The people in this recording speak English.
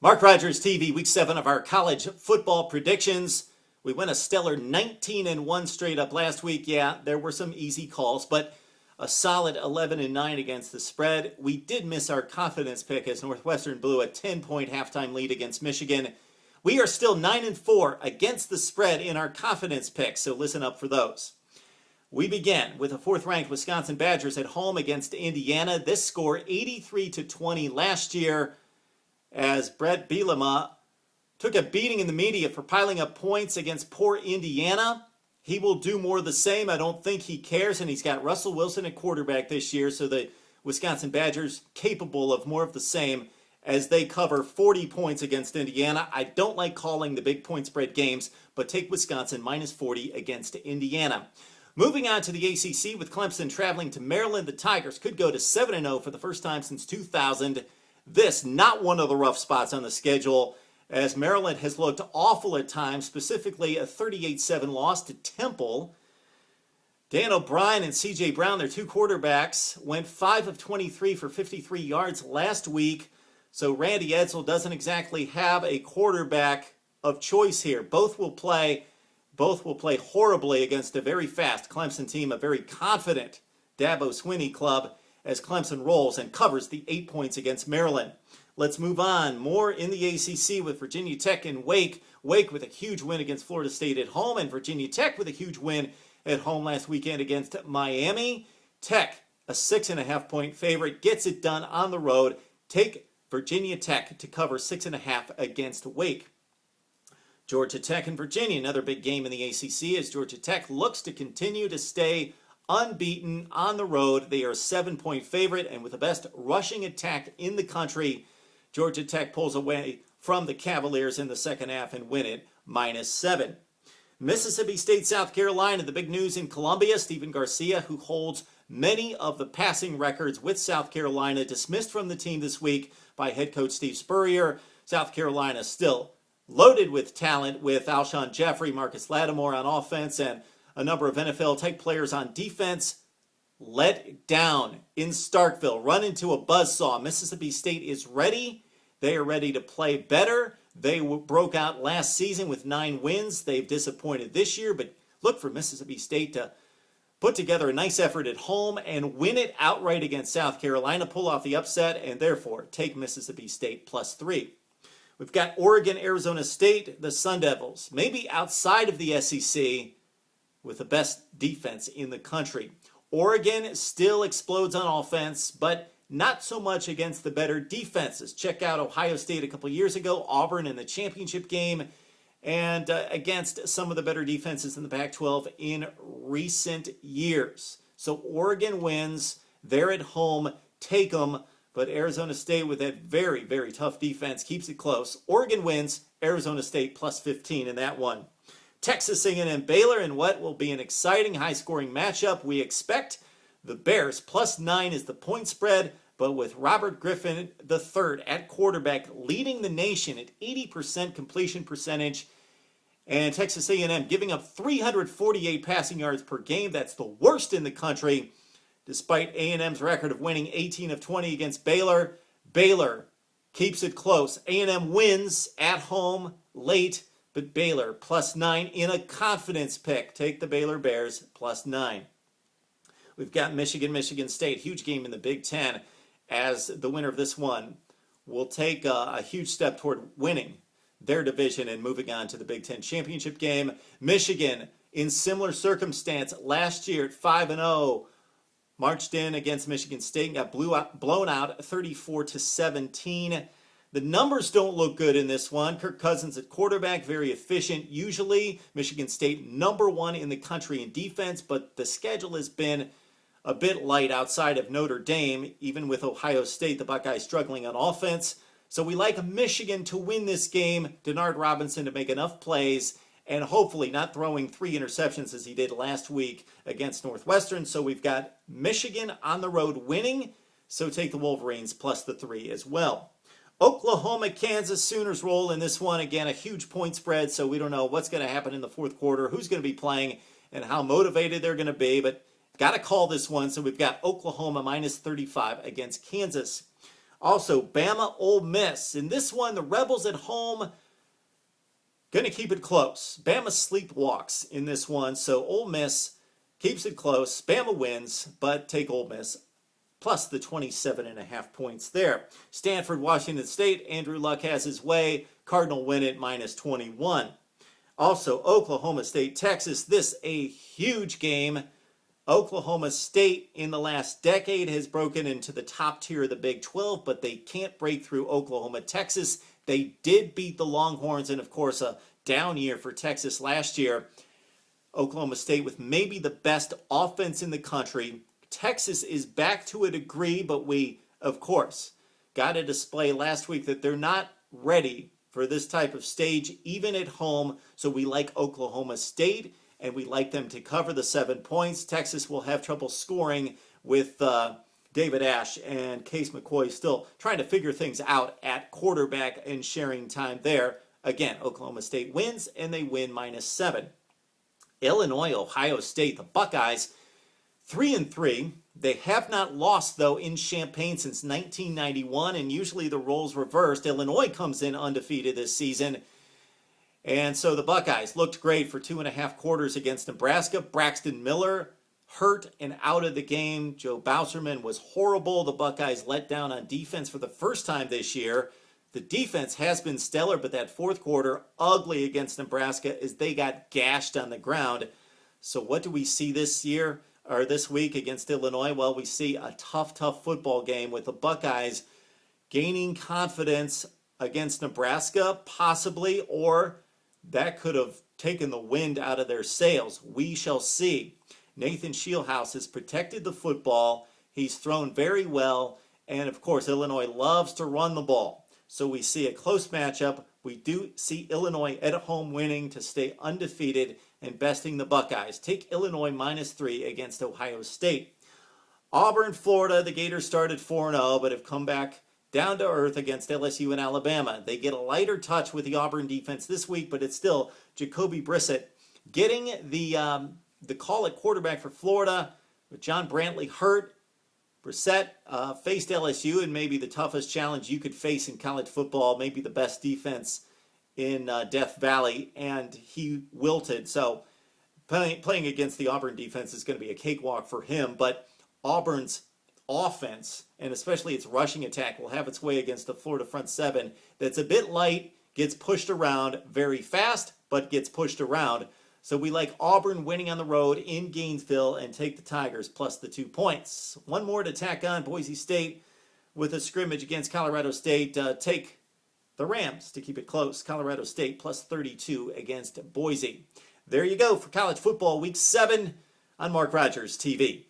Mark Rogers TV, week 7 of our college football predictions. We went a stellar 19-1 straight up last week. Yeah, there were some easy calls, but a solid 11-9 against the spread. We did miss our confidence pick as Northwestern blew a 10-point halftime lead against Michigan. We are still 9-4 against the spread in our confidence picks, so listen up for those. We begin with the 4th-ranked Wisconsin Badgers at home against Indiana. This score 83-20 last year, as Brett Bielema took a beating in the media for piling up points against poor Indiana. He will do more of the same. I don't think he cares, and he's got Russell Wilson at quarterback this year, so the Wisconsin Badgers capable of more of the same as they cover 40 points against Indiana. I don't like calling the big point spread games, but take Wisconsin minus 40 against Indiana. Moving on to the ACC with Clemson traveling to Maryland, the Tigers could go to 7-0 for the first time since 2000. This, not one of the rough spots on the schedule, as Maryland has looked awful at times, specifically a 38-7 loss to Temple. Dan O'Brien and C.J. Brown, their two quarterbacks, went 5 of 23 for 53 yards last week, so Randy Edsall doesn't exactly have a quarterback of choice here. Both will play horribly against a very fast Clemson team, a very confident Dabo Swinney club, as Clemson rolls and covers the 8 points against Maryland. Let's move on. More in the ACC with Virginia Tech and Wake. Wake with a huge win against Florida State at home, and Virginia Tech with a huge win at home last weekend against Miami. Tech, a 6.5-point favorite, gets it done on the road. Take Virginia Tech to cover 6.5 against Wake. Georgia Tech and Virginia, another big game in the ACC as Georgia Tech looks to continue to stay unbeaten on the road. They are a 7-point favorite, and with the best rushing attack in the country, Georgia Tech pulls away from the Cavaliers in the second half and win it -7. Mississippi State, South Carolina, the big news in Columbia. Stephen Garcia, who holds many of the passing records with South Carolina, dismissed from the team this week by head coach Steve Spurrier. South Carolina still loaded with talent with Alshon Jeffrey, Marcus Lattimore on offense, and a number of NFL-type players on defense. Let down in Starkville, run into a buzzsaw. Mississippi State is ready. They are ready to play better. They broke out last season with 9 wins. They've disappointed this year, but look for Mississippi State to put together a nice effort at home and win it outright against South Carolina, pull off the upset, and therefore take Mississippi State +3. We've got Oregon, Arizona State, the Sun Devils, maybe outside of the SEC with the best defense in the country. Oregon still explodes on offense, but not so much against the better defenses. Check out Ohio State a couple years ago, Auburn in the championship game, and against some of the better defenses in the Pac-12 in recent years. So Oregon wins. They're at home. Take them. But Arizona State, with that very, very tough defense, keeps it close. Oregon wins. Arizona State +15 in that one. Texas A&M-Baylor in what will be an exciting, high-scoring matchup. We expect the Bears +9 is the point spread, but with Robert Griffin III at quarterback leading the nation at 80% completion percentage, and Texas A&M giving up 348 passing yards per game. That's the worst in the country. Despite A&M's record of winning 18 of 20 against Baylor, Baylor keeps it close. A&M wins at home late, but Baylor +9 in a confidence pick. Take the Baylor Bears +9. We've got Michigan State, huge game in the Big Ten, as the winner of this one will take a huge step toward winning their division and moving on to the Big Ten championship game. Michigan, in similar circumstance, last year at 5-0, marched in against Michigan State and got blown out 34-17. The numbers don't look good in this one. Kirk Cousins at quarterback, very efficient usually. Michigan State #1 in the country in defense, but the schedule has been a bit light outside of Notre Dame, even with Ohio State, the Buckeyes struggling on offense. So we like Michigan to win this game, Denard Robinson to make enough plays, and hopefully not throwing 3 interceptions as he did last week against Northwestern. So we've got Michigan on the road winning, so take the Wolverines +3 as well. Oklahoma, Kansas, Sooners roll in this one. Again, a huge point spread, so we don't know what's going to happen in the fourth quarter, who's going to be playing, and how motivated they're going to be, but got to call this one. So we've got Oklahoma -35 against Kansas. Also, Bama, Ole Miss. In this one, the Rebels at home going to keep it close. Bama sleepwalks in this one, so Ole Miss keeps it close. Bama wins, but take Ole Miss plus the 27.5 points there. Stanford, Washington State. Andrew Luck has his way. Cardinal win it minus 21. Also, Oklahoma State, Texas. This a huge game. Oklahoma State in the last decade has broken into the top tier of the Big 12, but they can't break through Oklahoma. Texas, they did beat the Longhorns, and of course a down year for Texas last year. Oklahoma State with maybe the best offense in the country. Texas is back to a degree, but we, of course, got a display last week that they're not ready for this type of stage, even at home. So we like Oklahoma State, and we like them to cover the 7 points. Texas will have trouble scoring with David Ash and Case McCoy still trying to figure things out at quarterback and sharing time there. Again, Oklahoma State wins, and they win minus 7. Illinois, Ohio State, the Buckeyes, 3-3. They have not lost, though, in Champaign since 1991, and usually the roles reversed. Illinois comes in undefeated this season. And so the Buckeyes looked great for 2.5 quarters against Nebraska. Braxton Miller hurt and out of the game. Joe Bauserman was horrible. The Buckeyes let down on defense for the first time this year. The defense has been stellar, but that fourth quarter, ugly against Nebraska as they got gashed on the ground. So what do we see this year, or this week against Illinois? Well, we see a tough football game with the Buckeyes gaining confidence against Nebraska, possibly, or that could have taken the wind out of their sails. We shall see. Nathan Shieldhouse has protected the football. He's thrown very well, and of course, Illinois loves to run the ball. So we see a close matchup. We do see Illinois at home winning to stay undefeated and besting the Buckeyes. Take Illinois minus 3 against Ohio State. Auburn, Florida, the Gators started 4-0, but have come back down to earth against LSU and Alabama. They get a lighter touch with the Auburn defense this week, but it's still Jacoby Brissett getting the call at quarterback for Florida. With John Brantley hurt, Brissett faced LSU in maybe the toughest challenge you could face in college football, maybe the best defense in Death Valley, and he wilted. So playing against the Auburn defense is going to be a cakewalk for him, but Auburn's offense, and especially its rushing attack, will have its way against the Florida front seven that's a bit light, gets pushed around very fast, but gets pushed around. So we like Auburn winning on the road in Gainesville and take the Tigers plus the 2 points. One more to tack on. Boise State with a scrimmage against Colorado State. Take the Rams to keep it close. Colorado State plus 32 against Boise. There you go for college football week 7 on Mark Rogers TV.